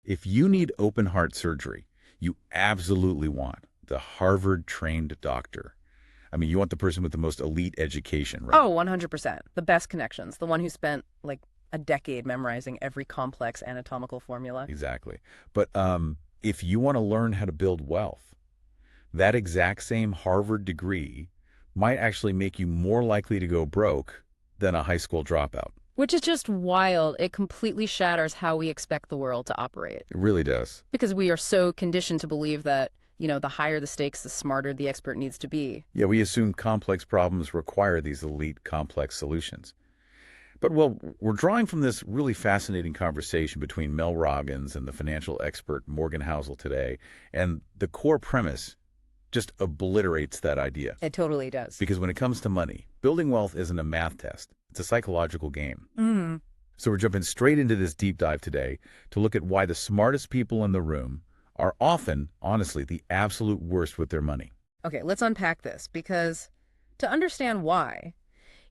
If you need open heart surgery, you absolutely want the Harvard-trained doctor. I mean, you want the person with the most elite education, right? Oh, 100%. The best connections. The one who spent like a decade memorizing every complex anatomical formula. Exactly. But if you want to learn how to build wealth, that exact same Harvard degree might actually make you more likely to go broke than a high school dropout. Which is just wild. It completely shatters how we expect the world to operate. It really does. Because we are so conditioned to believe that, the higher the stakes, the smarter the expert needs to be. Yeah, we assume complex problems require these elite complex solutions. But, well, we're drawing from this really fascinating conversation between Mel Robbins and the financial expert Morgan Housel today, and the core premise just obliterates that idea. It totally does. Because when it comes to money, building wealth isn't a math test. It's a psychological game. Mm-hmm. So we're jumping straight into this deep dive today to look at why the smartest people in the room are often, honestly, the absolute worst with their money. Okay, let's unpack this, because to understand why,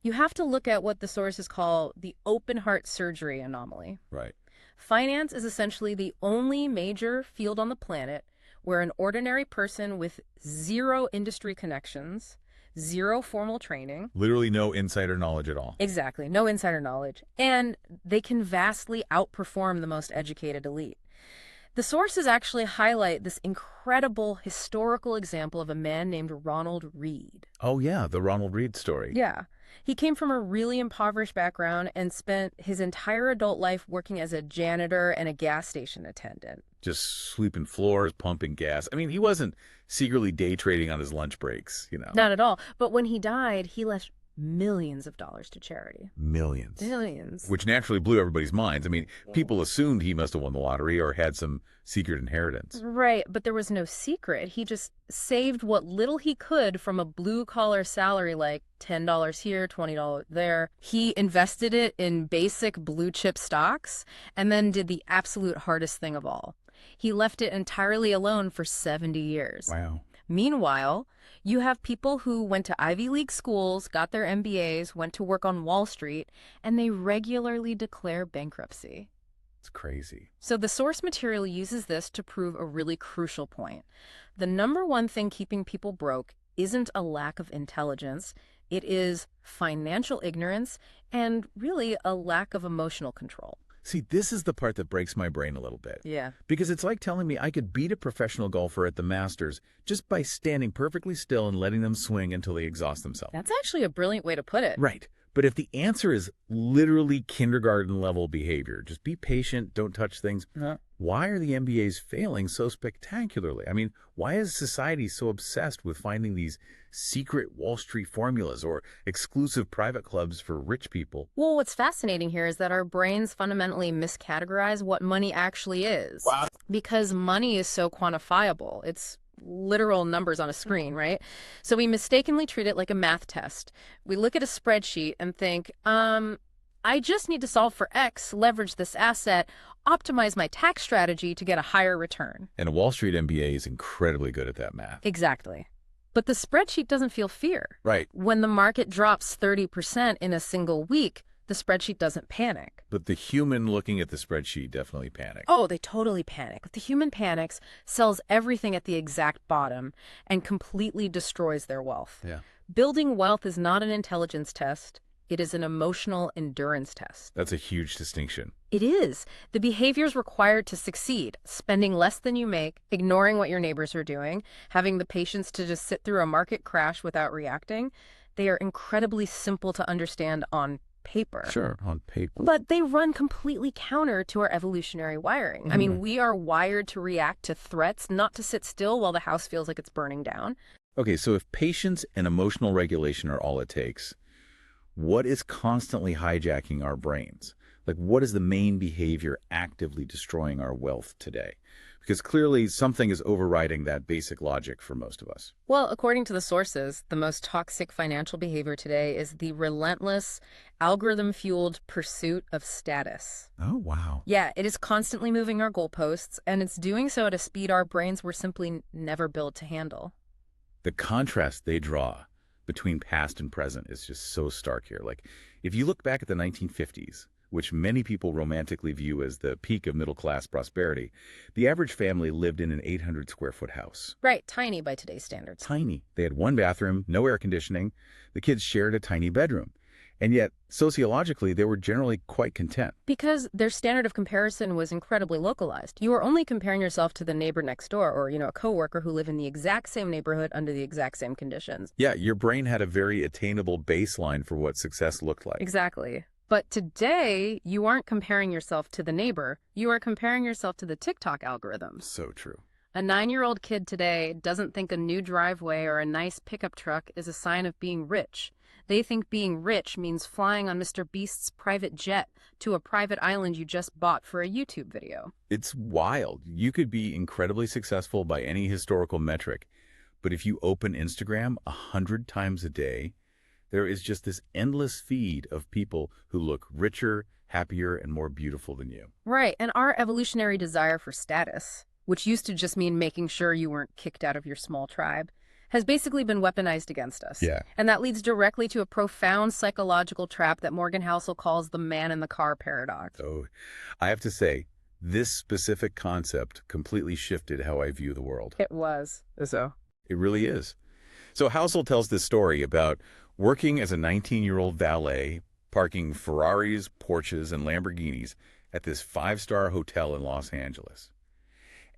you have to look at what the sources call the open heart surgery anomaly. Right. Finance is essentially the only major field on the planet where an ordinary person with zero industry connections, zero formal training. Literally no insider knowledge at all. Exactly, no insider knowledge. And they can vastly outperform the most educated elite. The sources actually highlight this incredible historical example of a man named Ronald Read. Oh, yeah, the Ronald Read story. Yeah. He came from a really impoverished background and spent his entire adult life working as a janitor and a gas station attendant. Just sweeping floors, pumping gas. I mean, he wasn't secretly day trading on his lunch breaks, Not at all. But when he died, he left millions of dollars to charity. Millions. Millions. Which naturally blew everybody's minds. I mean, people assumed he must have won the lottery or had some secret inheritance. Right, but there was no secret. He just saved what little he could from a blue-collar salary, like $10 here, $20 there. He invested it in basic blue-chip stocks and then did the absolute hardest thing of all. He left it entirely alone for 70 years. Wow. Meanwhile, you have people who went to Ivy League schools, got their MBAs, went to work on Wall Street, and they regularly declare bankruptcy. It's crazy. So the source material uses this to prove a really crucial point. The number one thing keeping people broke isn't a lack of intelligence. It is financial ignorance and really a lack of emotional control. See, this is the part that breaks my brain a little bit. Yeah. Because it's like telling me I could beat a professional golfer at the Masters just by standing perfectly still and letting them swing until they exhaust themselves. That's actually a brilliant way to put it. Right. But if the answer is literally kindergarten level behavior, just be patient, don't touch things, why are the MBAs failing so spectacularly? I mean, why is society so obsessed with finding these secret Wall Street formulas or exclusive private clubs for rich people? Well, what's fascinating here is that our brains fundamentally miscategorize what money actually is. Wow. Because money is so quantifiable. It's literal numbers on a screen, right? So we mistakenly treat it like a math test. We look at a spreadsheet and think, I just need to solve for X, leverage this asset, optimize my tax strategy to get a higher return. And a Wall Street MBA is incredibly good at that math. Exactly. But the spreadsheet doesn't feel fear. Right. When the market drops 30% in a single week, the spreadsheet doesn't panic. But the human looking at the spreadsheet definitely panics. Oh, they totally panic. The human panics, sells everything at the exact bottom, and completely destroys their wealth. Yeah. Building wealth is not an intelligence test. It is an emotional endurance test. That's a huge distinction. It is. The behaviors required to succeed, spending less than you make, ignoring what your neighbors are doing, having the patience to just sit through a market crash without reacting, they are incredibly simple to understand on paper. Sure, on paper. But they run completely counter to our evolutionary wiring. Mm-hmm. I mean, we are wired to react to threats, not to sit still while the house feels like it's burning down. Okay, so if patience and emotional regulation are all it takes, what is constantly hijacking our brains? Like, what is the main behavior actively destroying our wealth today? Because clearly something is overriding that basic logic for most of us. Well, according to the sources, the most toxic financial behavior today is the relentless, algorithm-fueled pursuit of status. Oh, wow. Yeah, it is constantly moving our goalposts, and it's doing so at a speed our brains were simply never built to handle. The contrast they draw between past and present is just so stark here. Like, if you look back at the 1950s, which many people romantically view as the peak of middle-class prosperity, the average family lived in an 800-square-foot house. Right, tiny by today's standards. Tiny. They had one bathroom, no air conditioning. The kids shared a tiny bedroom. And yet, sociologically, they were generally quite content. Because their standard of comparison was incredibly localized. You were only comparing yourself to the neighbor next door or, a coworker who lived in the exact same neighborhood under the exact same conditions. Yeah, your brain had a very attainable baseline for what success looked like. Exactly. But today, you aren't comparing yourself to the neighbor. You are comparing yourself to the TikTok algorithms. So true. A 9-year-old kid today doesn't think a new driveway or a nice pickup truck is a sign of being rich. They think being rich means flying on Mr. Beast's private jet to a private island you just bought for a YouTube video. It's wild. You could be incredibly successful by any historical metric, but if you open Instagram 100 times a day, there is just this endless feed of people who look richer, happier, and more beautiful than you. Right, and our evolutionary desire for status, which used to just mean making sure you weren't kicked out of your small tribe, has basically been weaponized against us. Yeah. And that leads directly to a profound psychological trap that Morgan Housel calls the man in the car paradox. Oh, I have to say, this specific concept completely shifted how I view the world. It was. So? It really is. So Housel tells this story about working as a 19-year-old valet, parking Ferraris, Porsches, and Lamborghinis at this 5-star hotel in Los Angeles.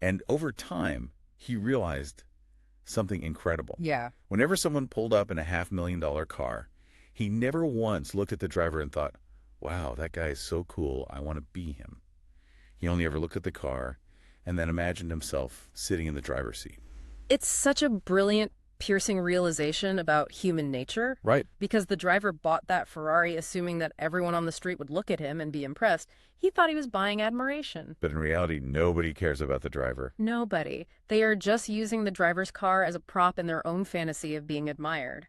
And over time, he realized something incredible. Yeah. Whenever someone pulled up in a $500,000 car, he never once looked at the driver and thought, wow, that guy is so cool, I want to be him. He only ever looked at the car and then imagined himself sitting in the driver's seat. It's such a brilliant, piercing realization about human nature. Right. Because the driver bought that Ferrari assuming that everyone on the street would look at him and be impressed. He thought he was buying admiration. But in reality, nobody cares about the driver. Nobody. They are just using the driver's car as a prop in their own fantasy of being admired.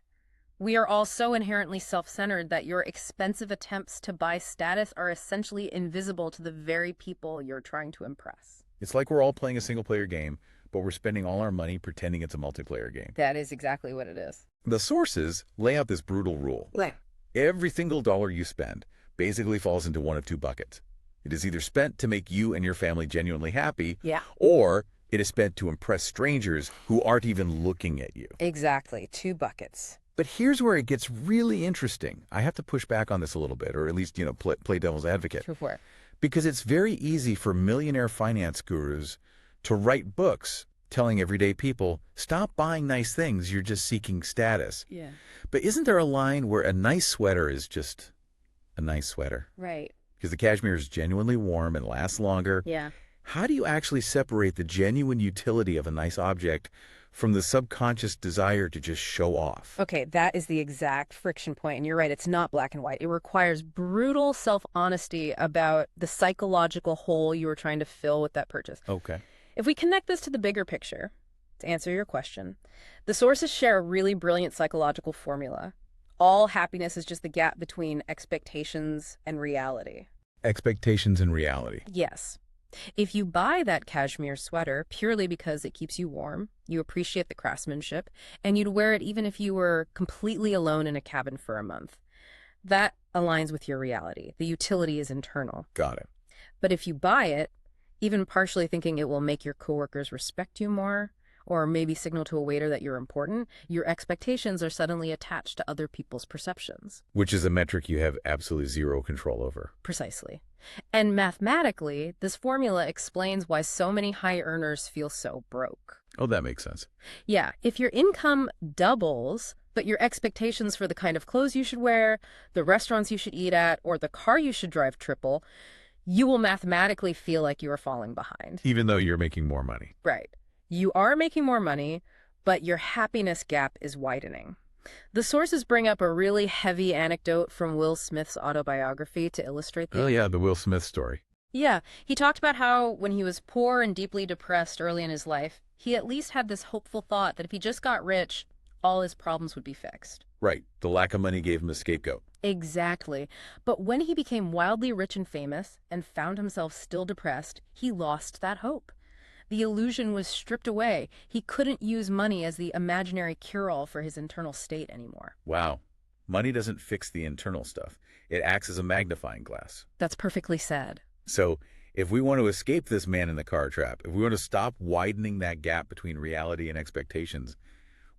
We are all so inherently self-centered that your expensive attempts to buy status are essentially invisible to the very people you're trying to impress. It's like we're all playing a single-player game, but we're spending all our money pretending it's a multiplayer game. That is exactly what it is. The sources lay out this brutal rule. Right. Every single dollar you spend basically falls into one of two buckets. It is either spent to make you and your family genuinely happy, Yeah. or it is spent to impress strangers who aren't even looking at you. Exactly. 2 buckets. But here's where it gets really interesting. I have to push back on this a little bit, or at least, play devil's advocate. Go for it. Because it's very easy for millionaire finance gurus to write books telling everyday people, stop buying nice things, you're just seeking status. Yeah. But isn't there a line where a nice sweater is just a nice sweater? Right. Because the cashmere is genuinely warm and lasts longer. Yeah. How do you actually separate the genuine utility of a nice object from the subconscious desire to just show off? Okay, that is the exact friction point. And you're right, it's not black and white. It requires brutal self-honesty about the psychological hole you were trying to fill with that purchase. Okay. If we connect this to the bigger picture, to answer your question, the sources share a really brilliant psychological formula. All happiness is just the gap between expectations and reality. Expectations and reality. Yes. If you buy that cashmere sweater purely because it keeps you warm, you appreciate the craftsmanship, and you'd wear it even if you were completely alone in a cabin for a month, that aligns with your reality. The utility is internal. Got it. But if you buy it, even partially thinking it will make your coworkers respect you more, or maybe signal to a waiter that you're important, your expectations are suddenly attached to other people's perceptions. Which is a metric you have absolutely zero control over. Precisely. And mathematically, this formula explains why so many high earners feel so broke. Oh, that makes sense. Yeah, if your income doubles, but your expectations for the kind of clothes you should wear, the restaurants you should eat at, or the car you should drive triple, you will mathematically feel like you are falling behind. Even though you're making more money. Right. You are making more money, but your happiness gap is widening. The sources bring up a really heavy anecdote from Will Smith's autobiography to illustrate the... Oh, yeah, the Will Smith story. Yeah, he talked about how when he was poor and deeply depressed early in his life, he at least had this hopeful thought that if he just got rich, all his problems would be fixed. Right. The lack of money gave him a scapegoat. Exactly. But when he became wildly rich and famous and found himself still depressed, he lost that hope. The illusion was stripped away. He couldn't use money as the imaginary cure-all for his internal state anymore. Wow. Money doesn't fix the internal stuff. It acts as a magnifying glass. That's perfectly said. So if we want to escape this man in the car trap, if we want to stop widening that gap between reality and expectations,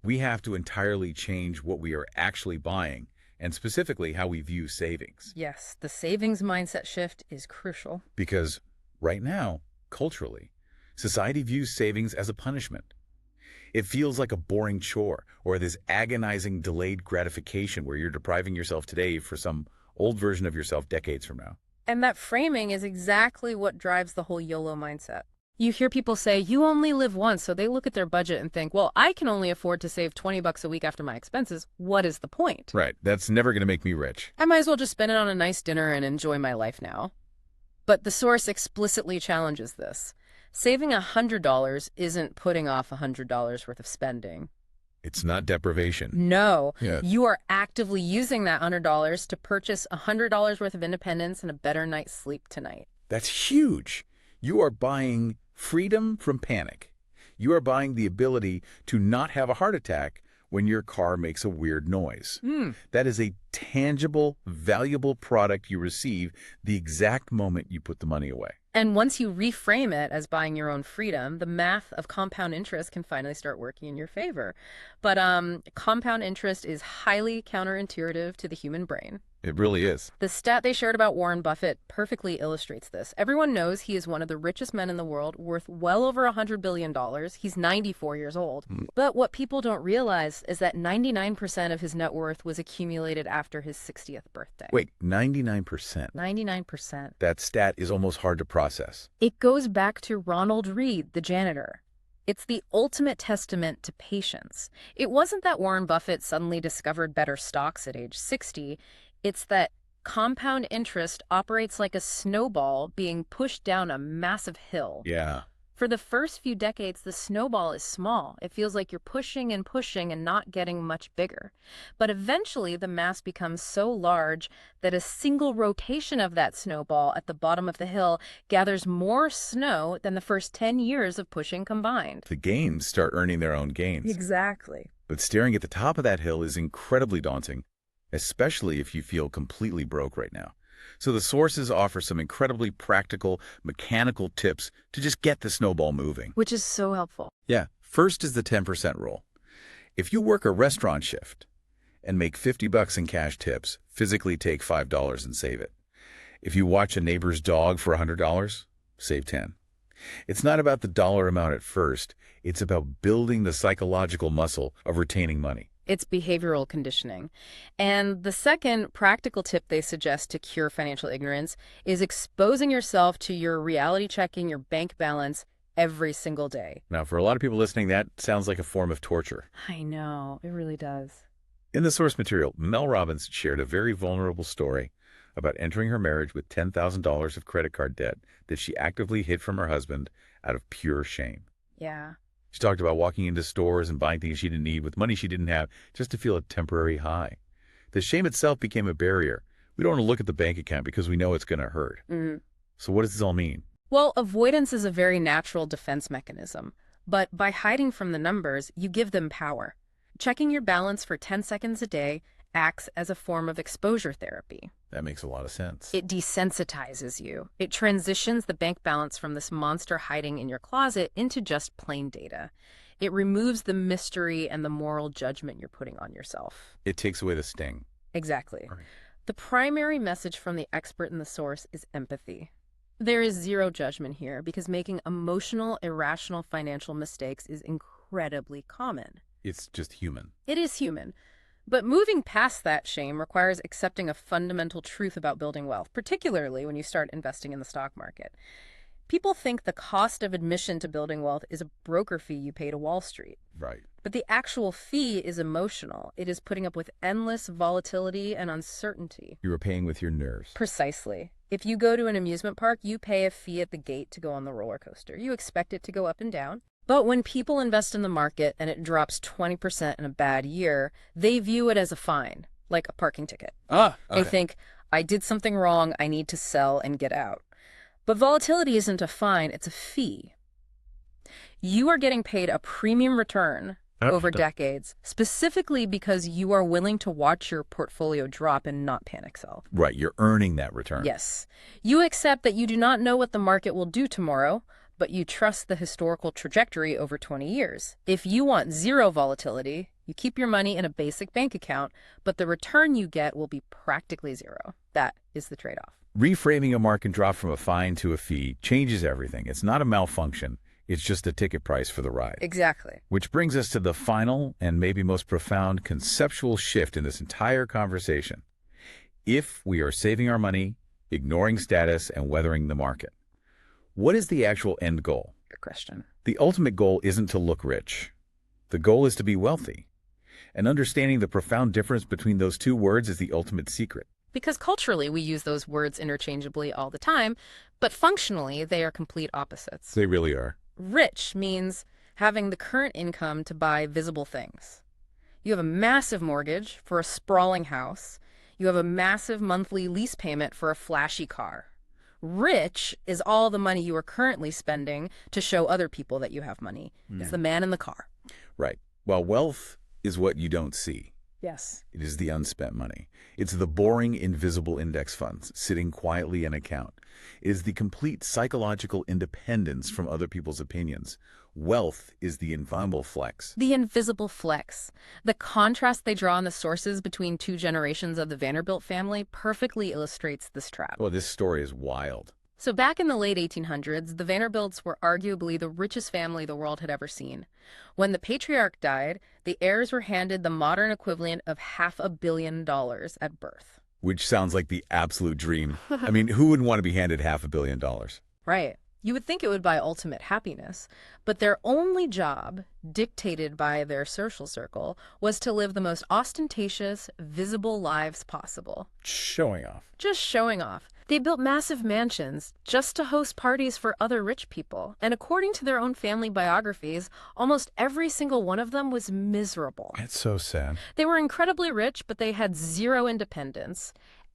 we have to entirely change what we are actually buying, and specifically how we view savings. Yes, the savings mindset shift is crucial. Because right now, culturally, society views savings as a punishment. It feels like a boring chore or this agonizing delayed gratification where you're depriving yourself today for some old version of yourself decades from now. And that framing is exactly what drives the whole YOLO mindset. You hear people say, you only live once, so they look at their budget and think, well, I can only afford to save $20 a week after my expenses. What is the point? Right. That's never going to make me rich. I might as well just spend it on a nice dinner and enjoy my life now. But the source explicitly challenges this. Saving $100 isn't putting off $100 worth of spending. It's not deprivation. No, Yeah. you are actively using that $100 to purchase $100 worth of independence and a better night's sleep tonight. That's huge. You are buying freedom from panic. You are buying the ability to not have a heart attack when your car makes a weird noise. That is a tangible, valuable product you receive the exact moment you put the money away. And once you reframe it as buying your own freedom, the math of compound interest can finally start working in your favor. But compound interest is highly counterintuitive to the human brain. It really is. The stat they shared about Warren Buffett perfectly illustrates this. Everyone knows he is one of the richest men in the world, worth well over $100 billion. He's 94 years old. But what people don't realize is that 99% of his net worth was accumulated after his 60th birthday. Wait, 99%. 99%. That stat is almost hard to process. It goes back to Ronald Read, the janitor. It's the ultimate testament to patience. It wasn't that Warren Buffett suddenly discovered better stocks at age 60. It's that compound interest operates like a snowball being pushed down a massive hill. Yeah. For the first few decades, the snowball is small. It feels like you're pushing and pushing and not getting much bigger. But eventually, the mass becomes so large that a single rotation of that snowball at the bottom of the hill gathers more snow than the first 10 years of pushing combined. The gains start earning their own gains. Exactly. But staring at the top of that hill is incredibly daunting, especially if you feel completely broke right now. So the sources offer some incredibly practical, mechanical tips to just get the snowball moving. Which is so helpful. Yeah. First is the 10% rule. If you work a restaurant shift and make $50 in cash tips, physically take $5 and save it. If you watch a neighbor's dog for $100, save 10. It's not about the dollar amount at first. It's about building the psychological muscle of retaining money. It's behavioral conditioning. And the second practical tip they suggest to cure financial ignorance is exposing yourself to your reality checking your bank balance every single day. Now, for a lot of people listening, that sounds like a form of torture. I know, it really does. In the source material, Mel Robbins shared a very vulnerable story about entering her marriage with $10,000 of credit card debt that she actively hid from her husband out of pure shame. Yeah. She talked about walking into stores and buying things she didn't need with money she didn't have just to feel a temporary high. The shame itself became a barrier. We don't want to look at the bank account because we know it's going to hurt. So what does this all mean? Well, avoidance is a very natural defense mechanism. But by hiding from the numbers, you give them power. Checking your balance for 10 seconds a day acts as a form of exposure therapy. That makes a lot of sense. It desensitizes you. It transitions the bank balance from this monster hiding in your closet into just plain data. It removes the mystery and the moral judgment you're putting on yourself. It takes away the sting. Exactly. Right. The primary message from the expert in the source is empathy. There is zero judgment here because making emotional, irrational financial mistakes is incredibly common. It's just human. It is human. But moving past that shame requires accepting a fundamental truth about building wealth, particularly when you start investing in the stock market. People think the cost of admission to building wealth is a broker fee you pay to Wall Street. Right. But the actual fee is emotional. It is putting up with endless volatility and uncertainty. You are paying with your nerves. Precisely. If you go to an amusement park, you pay a fee at the gate to go on the roller coaster. You expect it to go up and down. But when people invest in the market and it drops 20% in a bad year, they view it as a fine, like a parking ticket. Okay. They think, I did something wrong, I need to sell and get out. But volatility isn't a fine, it's a fee. You are getting paid a premium return over decades, specifically because you are willing to watch your portfolio drop and not panic sell. Right, you're earning that return. Yes. You accept that you do not know what the market will do tomorrow, but you trust the historical trajectory over 20 years. If you want zero volatility, you keep your money in a basic bank account, but the return you get will be practically zero. That is the trade-off. Reframing a market drop from a fine to a fee changes everything. It's not a malfunction. It's just a ticket price for the ride. Exactly. Which brings us to the final and maybe most profound conceptual shift in this entire conversation. If we are saving our money, ignoring status, and weathering the market, what is the actual end goal? Good question. The ultimate goal isn't to look rich. The goal is to be wealthy. And understanding the profound difference between those two words is the ultimate secret. Because culturally, we use those words interchangeably all the time, but functionally, they are complete opposites. They really are. Rich means having the current income to buy visible things. You have a massive mortgage for a sprawling house. You have a massive monthly lease payment for a flashy car. Rich is all the money you are currently spending to show other people that you have money. It's the man in the car. Right. While wealth is what you don't see. Yes. It is the unspent money. It's the boring, invisible index funds sitting quietly in account. It is the complete psychological independence from other people's opinions. Wealth is the invisible flex. The invisible flex. The contrast they draw in the sources between two generations of the Vanderbilt family perfectly illustrates this trap. Well, this story is wild. So back in the late 1800s, the Vanderbilts were arguably the richest family the world had ever seen. When the patriarch died, the heirs were handed the modern equivalent of $500 million at birth. Which sounds like the absolute dream. I mean, who wouldn't want to be handed $500 million? Right. You would think it would buy ultimate happiness, but their only job, dictated by their social circle, was to live the most ostentatious, visible lives possible. Showing off. Just showing off. They built massive mansions just to host parties for other rich people. And according to their own family biographies, almost every single one of them was miserable. It's so sad. They were incredibly rich, but they had zero independence.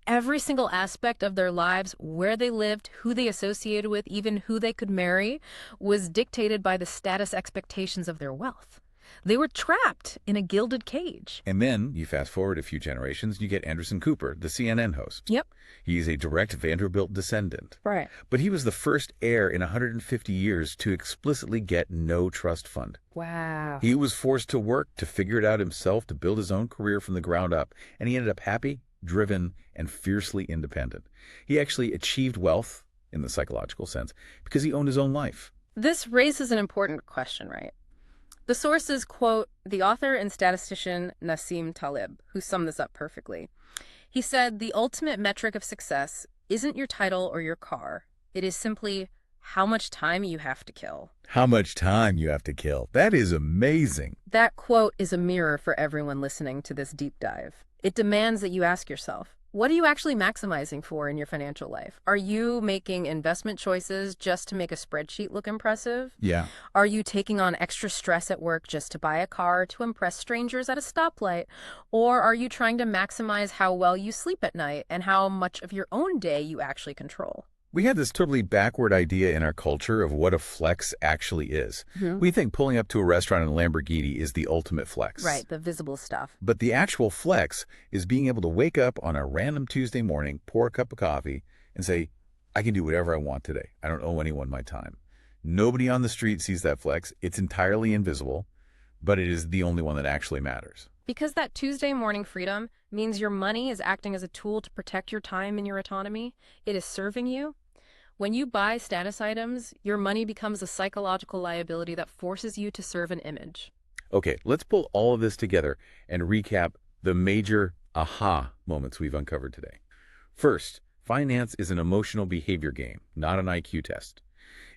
Every single aspect of their lives, where they lived, who they associated with, even who they could marry, was dictated by the status expectations of their wealth. They were trapped in a gilded cage. And then you fast forward a few generations and you get Anderson Cooper, the CNN host. Yep. He's a direct Vanderbilt descendant. Right. But he was the first heir in 150 years to explicitly get no trust fund. Wow. He was forced to work to figure it out himself, to build his own career from the ground up. And he ended up happy, driven, and fiercely independent. He actually achieved wealth, in the psychological sense, because he owned his own life. This raises an important question, right? The sources quote the author and statistician Nassim Taleb, who summed this up perfectly. He said, the ultimate metric of success isn't your title or your car. It is simply how much time you have to kill. How much time you have to kill. That is amazing. That quote is a mirror for everyone listening to this deep dive. It demands that you ask yourself, what are you actually maximizing for in your financial life? Are you making investment choices just to make a spreadsheet look impressive? Yeah. Are you taking on extra stress at work just to buy a car to impress strangers at a stoplight? Or are you trying to maximize how well you sleep at night and how much of your own day you actually control? We had this totally backward idea in our culture of what a flex actually is. We think pulling up to a restaurant in a Lamborghini is the ultimate flex. Right, the visible stuff. But the actual flex is being able to wake up on a random Tuesday morning, pour a cup of coffee, and say, I can do whatever I want today. I don't owe anyone my time. Nobody on the street sees that flex. It's entirely invisible, but it is the only one that actually matters. Because that Tuesday morning freedom means your money is acting as a tool to protect your time and your autonomy. It is serving you. When you buy status items, your money becomes a psychological liability that forces you to serve an image. Okay, let's pull all of this together and recap the major aha moments we've uncovered today. First, finance is an emotional behavior game, not an IQ test.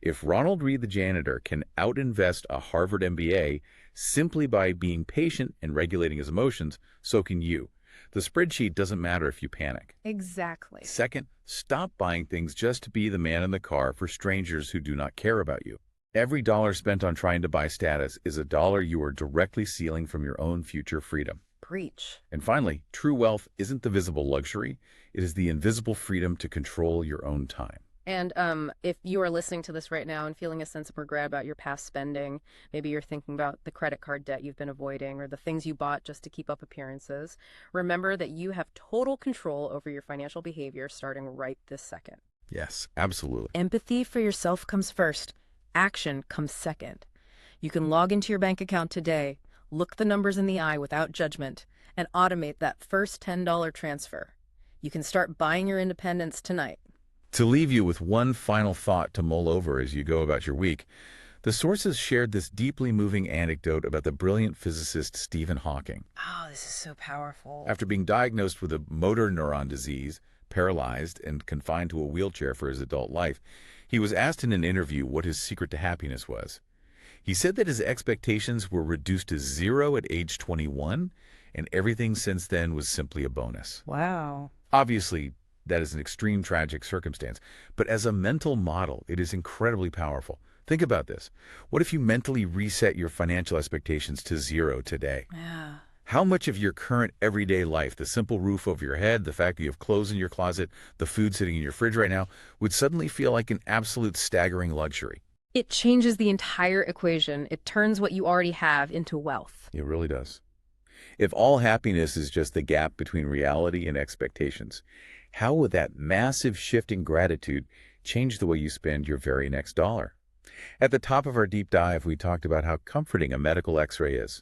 If Ronald Reed the janitor can outinvest a Harvard MBA simply by being patient and regulating his emotions, so can you. The spreadsheet doesn't matter if you panic. Exactly. Second, stop buying things just to be the man in the car for strangers who do not care about you. Every dollar spent on trying to buy status is a dollar you are directly stealing from your own future freedom. Preach. And finally, true wealth isn't the visible luxury. It is the invisible freedom to control your own time. And if you are listening to this right now and feeling a sense of regret about your past spending, maybe you're thinking about the credit card debt you've been avoiding or the things you bought just to keep up appearances, remember that you have total control over your financial behavior starting right this second. Yes, absolutely. Empathy for yourself comes first. Action comes second. You can log into your bank account today, look the numbers in the eye without judgment, and automate that first $10 transfer. You can start buying your independence tonight. To leave you with one final thought to mull over as you go about your week, the sources shared this deeply moving anecdote about the brilliant physicist Stephen Hawking. Oh, this is so powerful. After being diagnosed with a motor neuron disease, paralyzed, and confined to a wheelchair for his adult life, he was asked in an interview what his secret to happiness was. He said that his expectations were reduced to 0 at age 21, and everything since then was simply a bonus. Wow. Obviously, that is an extreme tragic circumstance, but as a mental model, it is incredibly powerful. Think about this. What if you mentally reset your financial expectations to 0 today? Yeah. How much of your current everyday life, the simple roof over your head, the fact that you have clothes in your closet, the food sitting in your fridge right now, would suddenly feel like an absolute staggering luxury? It changes the entire equation. It turns what you already have into wealth. It really does. If all happiness is just the gap between reality and expectations, how would that massive shift in gratitude change the way you spend your very next dollar? At the top of our deep dive, we talked about how comforting a medical x-ray is.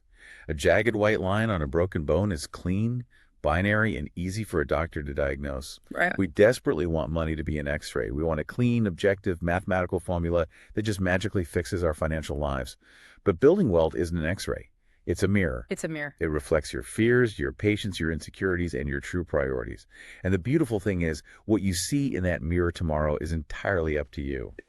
A jagged white line on a broken bone is clean, binary, and easy for a doctor to diagnose. Right. We desperately want money to be an x-ray. We want a clean, objective, mathematical formula that just magically fixes our financial lives. But building wealth isn't an x-ray. It's a mirror. It's a mirror. It reflects your fears, your patience, your insecurities, and your true priorities. And the beautiful thing is, what you see in that mirror tomorrow is entirely up to you.